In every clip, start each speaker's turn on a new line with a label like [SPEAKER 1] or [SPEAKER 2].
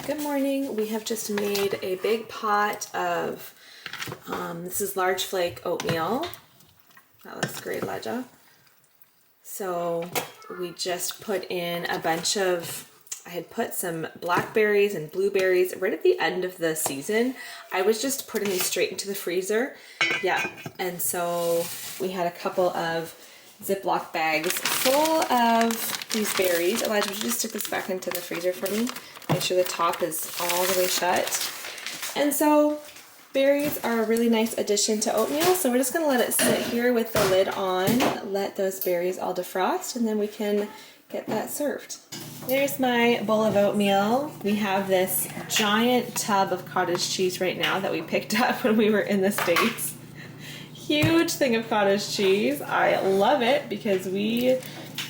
[SPEAKER 1] Good morning. We have just made a big pot of, this is large flake oatmeal. That looks great, Ledja. So we just put in a bunch of, I had put some blackberries and blueberries right at the end of the season. I was just putting these straight into the freezer. Yeah, and so we had a couple of Ziploc bags full of these berries. Elijah, would you just stick this back into the freezer for me? Make sure the top is all the way shut. And so berries are a really nice addition to oatmeal. So we're just gonna let it sit here with the lid on, let those berries all defrost, and then we can get that served. There's my bowl of oatmeal. We have this giant tub of cottage cheese right now that we picked up when we were in the States. Huge thing of cottage cheese. I love it because we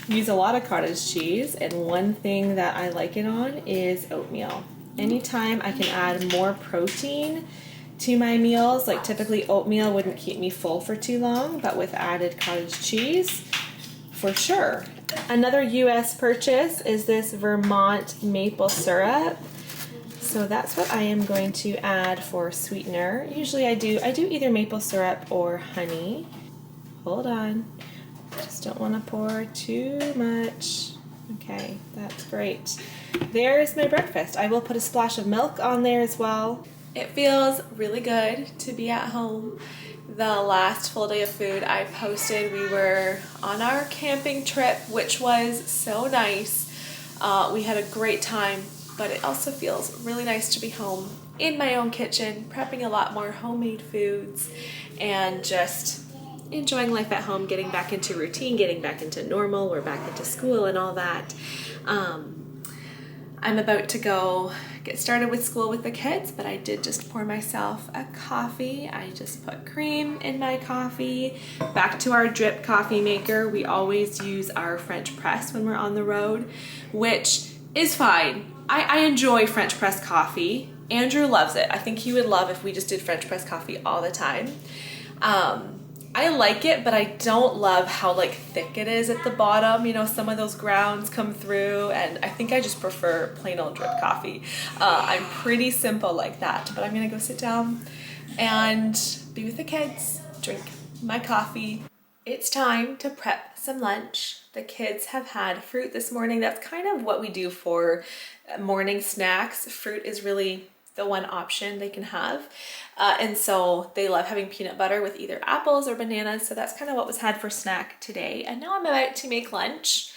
[SPEAKER 1] use a lot of cottage cheese, and one thing that I like it on is oatmeal. Anytime I can add more protein to my meals, like typically oatmeal wouldn't keep me full for too long, but with added cottage cheese, for sure. Another US purchase is this Vermont maple syrup. So that's what I am going to add for sweetener. Usually I do either maple syrup or honey. Hold on. Just don't want to pour too much. Okay, that's great. There's my breakfast. I will put a splash of milk on there as well. It feels really good to be at home. The last full day of food I posted, we were on our camping trip, which was so nice. We had a great time, but it also feels really nice to be home in my own kitchen, prepping a lot more homemade foods and just enjoying life at home, getting back into routine, getting back into normal. We're back into school and all that. I'm about to go get started with school with the kids, but I did just pour myself a coffee. I just put cream in my coffee. Back to our drip coffee maker. We always use our French press when we're on the road, which is fine. I enjoy French press coffee. Andrew loves it. I think he would love if we just did French press coffee all the time. I like it, but I don't love how like thick it is at the bottom. You know, some of those grounds come through, and I think I just prefer plain old drip coffee. I'm pretty simple like that, but I'm gonna go sit down and be with the kids, drink my coffee. It's time to prep some lunch. The kids have had fruit this morning. That's kind of what we do for morning snacks. Fruit is really the one option they can have. And so they love having peanut butter with either apples or bananas. So that's kind of what was had for snack today. And now I'm about to make lunch.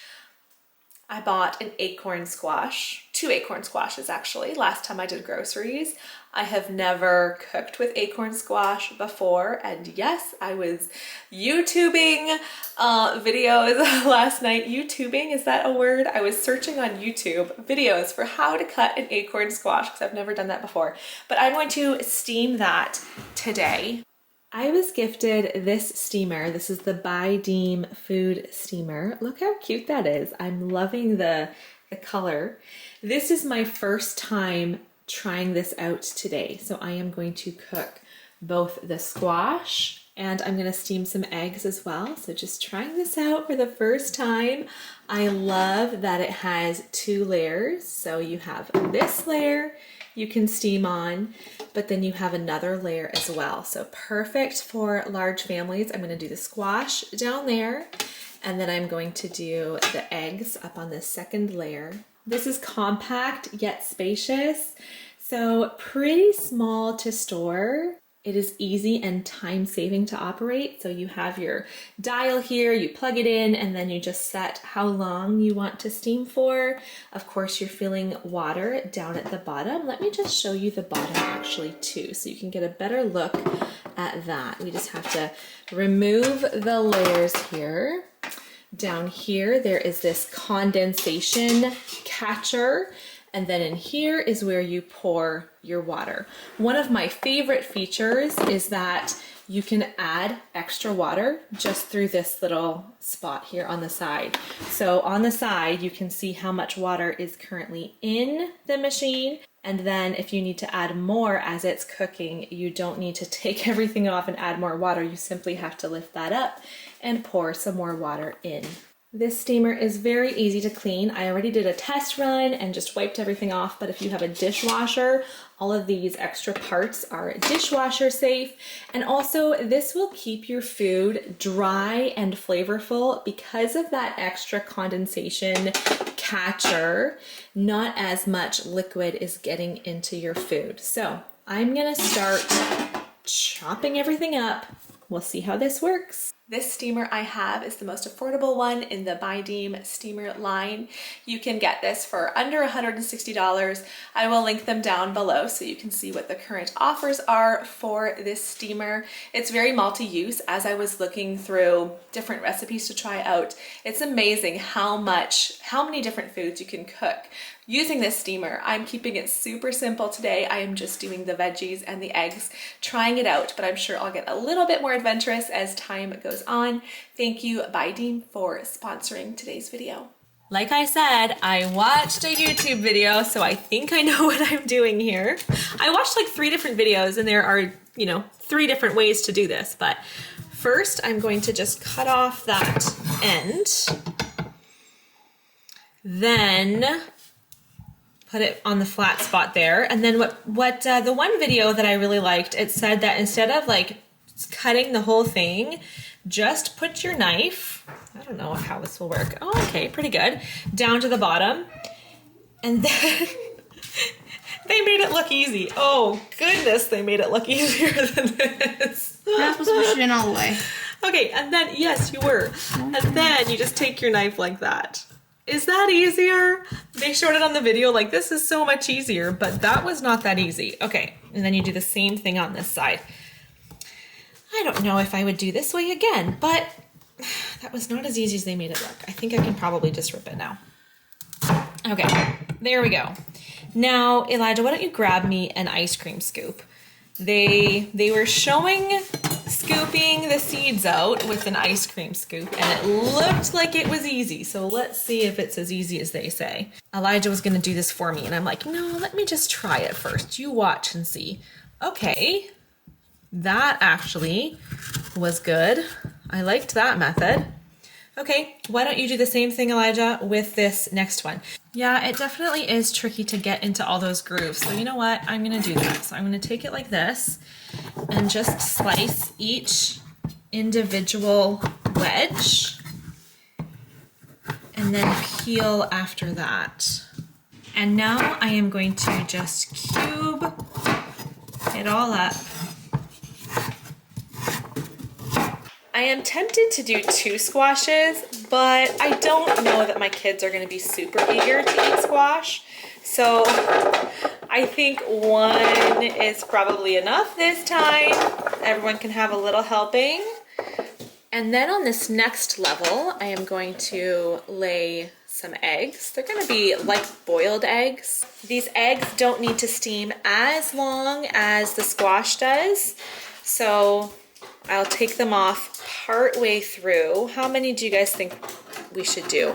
[SPEAKER 1] I bought an acorn squash, 2 acorn squashes actually, last time I did groceries. I have never cooked with acorn squash before, and yes, I was YouTubing videos last night. YouTubing, is that a word? I was searching on YouTube videos for how to cut an acorn squash because I've never done that before. But I'm going to steam that today. I was gifted this steamer. This is the Buydeem food steamer. Look how cute that is. I'm loving the color. This is my first time trying this out today. So I am going to cook both the squash and I'm going to steam some eggs as well. So just trying this out for the first time. I love that it has 2 layers. So you have this layer you can steam on, but then you have another layer as well. So perfect for large families. I'm going to do the squash down there, and then I'm going to do the eggs up on the second layer. This is compact yet spacious, so pretty small to store. It is easy and time saving to operate. So you have your dial here, you plug it in, and then you just set how long you want to steam for. Of course, you're filling water down at the bottom. Let me just show you the bottom actually too, so you can get a better look at that. We just have to remove the layers here. Down here, there is this condensation catcher. And then in here is where you pour your water. One of my favorite features is that you can add extra water just through this little spot here on the side. So on the side, you can see how much water is currently in the machine. And then if you need to add more as it's cooking, you don't need to take everything off and add more water. You simply have to lift that up and pour some more water in. This steamer is very easy to clean. I already did a test run and just wiped everything off, but if you have a dishwasher, all of these extra parts are dishwasher safe. And also this will keep your food dry and flavorful because of that extra condensation catcher. Not as much liquid is getting into your food. So I'm gonna start chopping everything up. We'll see how this works. This steamer I have is the most affordable one in the Buydeem steamer line. You can get this for under $160. I will link them down below so you can see what the current offers are for this steamer. It's very multi-use. As I was looking through different recipes to try out, it's amazing how many different foods you can cook using this steamer. I'm keeping it super simple today. I am just doing the veggies and the eggs, trying it out, but I'm sure I'll get a little bit more adventurous as time goes on. Thank you, Buydeem, for sponsoring today's video. Like I said, I watched a YouTube video, so I think I know what I'm doing here. I watched like 3 different videos and there are, 3 different ways to do this, but first I'm going to just cut off that end. Then put it on the flat spot there. And then what the one video that I really liked, it said that instead of like cutting the whole thing, just put your knife, I don't know how this will work. Oh, okay, pretty good. Down to the bottom. And then they made it look easy. Oh goodness, they made it look easier than this.
[SPEAKER 2] You're not supposed to push it in all the way.
[SPEAKER 1] Okay, and then, yes, you were. And then you just take your knife like that. Is that easier? They showed it on the video like this is so much easier, but that was not that easy. Okay, and then you do the same thing on this side. I don't know if I would do this way again, but that was not as easy as they made it look. I think I can probably just rip it now. Okay, there we go. Now, Elijah, why don't you grab me an ice cream scoop? They were showing scooping the seeds out with an ice cream scoop, and it looked like it was easy. So let's see if it's as easy as they say. Elijah was gonna do this for me, and I'm like, no, let me just try it first. You watch and see. Okay, that actually was good. I liked that method. Okay, why don't you do the same thing, Elijah, with this next one? Yeah, it definitely is tricky to get into all those grooves. So you know what? I'm gonna do that. So I'm gonna take it like this and just slice each individual wedge and then peel after that. And now I am going to just cube it all up. I am tempted to do 2 squashes, but I don't know that my kids are going to be super eager to eat squash. So I think 1 is probably enough this time. Everyone can have a little helping. And then on this next level, I am going to lay some eggs. They're going to be like boiled eggs. These eggs don't need to steam as long as the squash does. So I'll take them off part way through. How many do you guys think we should do?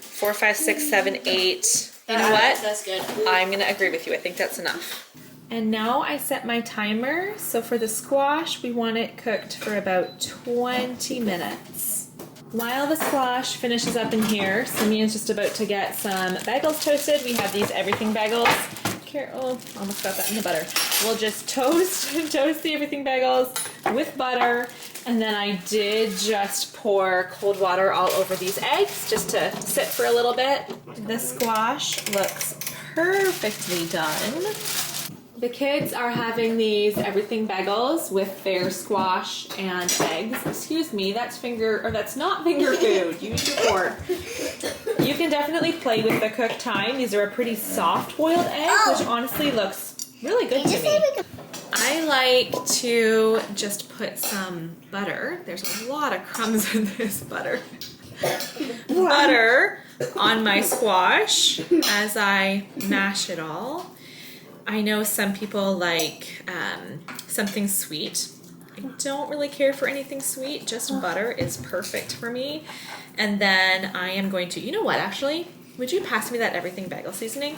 [SPEAKER 1] 4, 5, 6, 7, 8. You know what?
[SPEAKER 2] That's good.
[SPEAKER 1] I'm gonna agree with you. I think that's enough. And now I set my timer. So for the squash, we want it cooked for about 20 minutes. While the squash finishes up in here, Simeon's just about to get some bagels toasted. We have these everything bagels. Oh, almost got that in the butter. We'll just toast the everything bagels with butter. And then I did just pour cold water all over these eggs just to sit for a little bit. The squash looks perfectly done. The kids are having these everything bagels with their squash and eggs. Excuse me, that's not finger food. Use your fork. You can definitely play with the cook time. These are a pretty soft boiled egg, which honestly looks really good to me. I like to just put some butter. There's a lot of crumbs in this butter. Butter on my squash as I mash it all. I know some people like something sweet. I don't really care for anything sweet, just butter is perfect for me. And then I am going to, you know what, actually, would you pass me that everything bagel seasoning?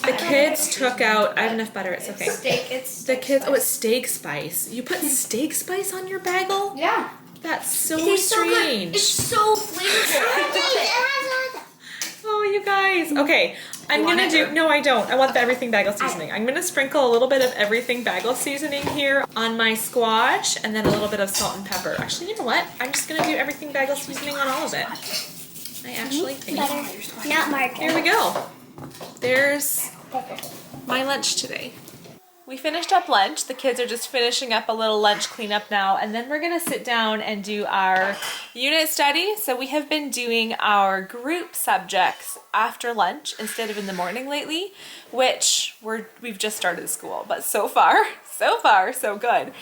[SPEAKER 1] The kids took out, I have enough butter, it's okay.
[SPEAKER 2] It's
[SPEAKER 1] the kids, oh, it's steak spice. You put steak spice on your bagel?
[SPEAKER 2] Yeah.
[SPEAKER 1] That's so
[SPEAKER 2] It's so good.
[SPEAKER 1] strange.
[SPEAKER 2] It's so flavorful.
[SPEAKER 1] Oh, you guys. Okay, I'm gonna do, no I don't. I want the everything bagel seasoning. I'm gonna sprinkle a little bit of everything bagel seasoning here on my squash and then a little bit of salt and pepper. Actually, you know what? I'm just gonna do everything bagel seasoning on all of it. I actually think.
[SPEAKER 2] Butter, not margarine.
[SPEAKER 1] Here we go. There's my lunch today. We finished up lunch. The kids are just finishing up a little lunch cleanup now, and then we're gonna sit down and do our unit study. So we have been doing our group subjects after lunch instead of in the morning lately, which we've just started school, but so far, so good.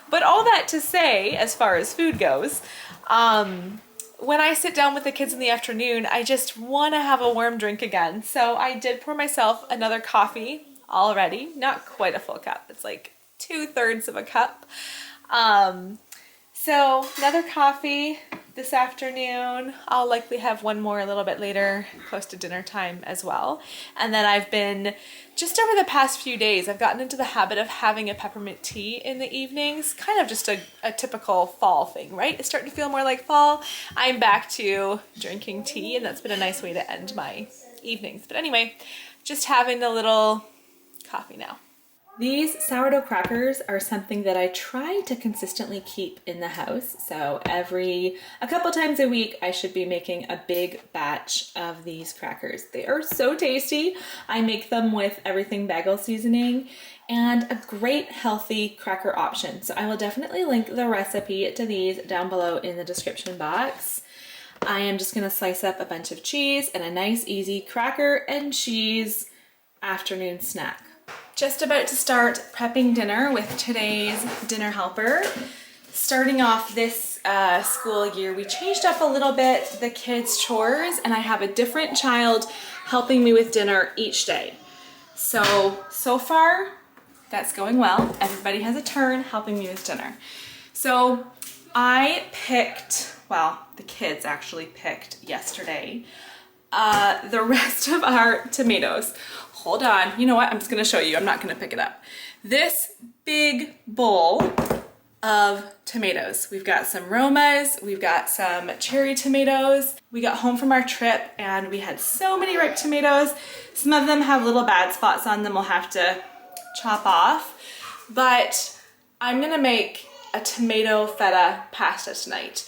[SPEAKER 1] But all that to say, as far as food goes, when I sit down with the kids in the afternoon, I just want to have a warm drink again. So I did pour myself another coffee already, not quite a full cup. It's like 2/3 of a cup. So another coffee this afternoon. I'll likely have one more a little bit later, close to dinner time as well. And then I've been, just over the past few days, I've gotten into the habit of having a peppermint tea in the evenings, kind of just a typical fall thing, right? It's starting to feel more like fall. I'm back to drinking tea, and that's been a nice way to end my evenings. But anyway, just having a little coffee now. These sourdough crackers are something that I try to consistently keep in the house. So a couple times a week, I should be making a big batch of these crackers. They are so tasty. I make them with everything bagel seasoning and a great healthy cracker option. So I will definitely link the recipe to these down below in the description box. I am just gonna slice up a bunch of cheese and a nice easy cracker and cheese afternoon snack. Just about to start prepping dinner with today's dinner helper. Starting off this school year, we changed up a little bit the kids' chores, and I have a different child helping me with dinner each day. So far, that's going well. Everybody has a turn helping me with dinner. So I picked, well, the kids actually picked yesterday, the rest of our tomatoes. Hold on, you know what? I'm just gonna show you. I'm not gonna pick it up. This big bowl of tomatoes. We've got some Romas, we've got some cherry tomatoes. We got home from our trip and we had so many ripe tomatoes. Some of them have little bad spots on them we'll have to chop off. But I'm gonna make a tomato feta pasta tonight.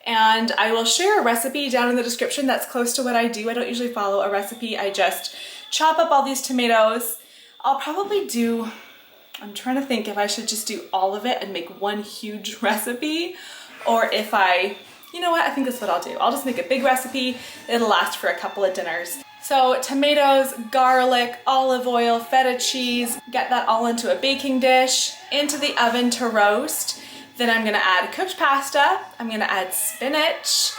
[SPEAKER 1] And I will share a recipe down in the description that's close to what I do. I don't usually follow a recipe. I just chop up all these tomatoes. I'll probably do, I'm trying to think if I should just do all of it and make one huge recipe, or if you know what, I think that's what I'll do. I'll just make a big recipe. It'll last for a couple of dinners. So tomatoes, garlic, olive oil, feta cheese, get that all into a baking dish, into the oven to roast. Then I'm gonna add cooked pasta, I'm gonna add spinach,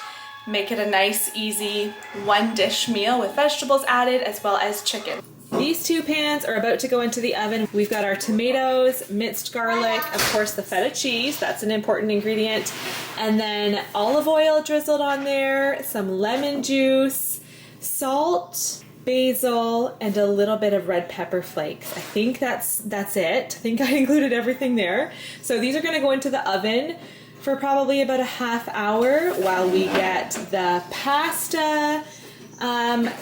[SPEAKER 1] make it a nice, easy one dish meal with vegetables added as well as chicken. These two pans are about to go into the oven. We've got our tomatoes, minced garlic, of course the feta cheese, that's an important ingredient, and then olive oil drizzled on there, some lemon juice, salt, basil, and a little bit of red pepper flakes. I think that's it. I think I included everything there. So these are gonna go into the oven for probably about a half hour while we get the pasta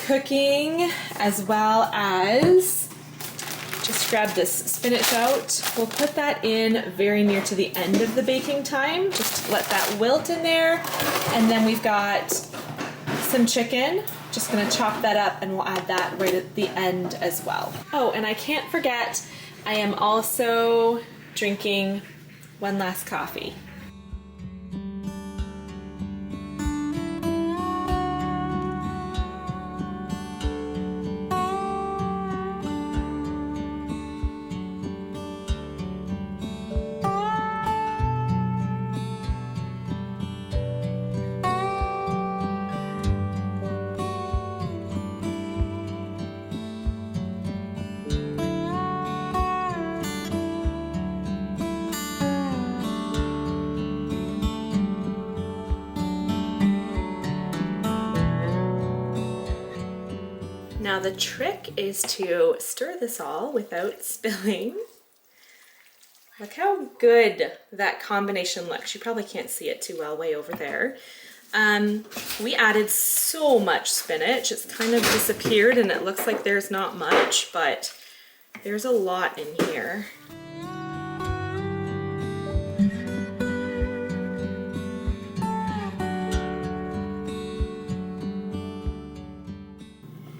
[SPEAKER 1] cooking, as well as just grab this spinach out. We'll put that in very near to the end of the baking time, just to let that wilt in there. And then we've got some chicken. Just gonna chop that up and we'll add that right at the end as well. Oh, and I can't forget, I am also drinking one last coffee. Now the trick is to stir this all without spilling. Look how good that combination looks. You probably can't see it too well way over there. We added so much spinach. It's kind of disappeared and it looks like there's not much, but there's a lot in here.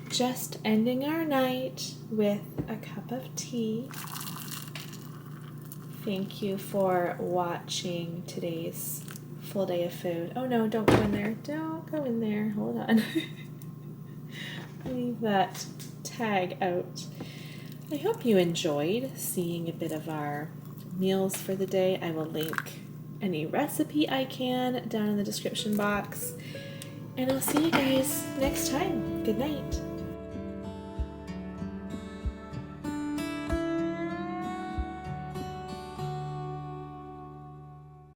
[SPEAKER 1] Just ending our night with a cup of tea. Thank you for watching today's full day of food. Oh no, don't go in there. Don't go in there. Hold on. Leave that tag out. I hope you enjoyed seeing a bit of our meals for the day. I will link any recipe I can down in the description box. And I'll see you guys next time. Good night.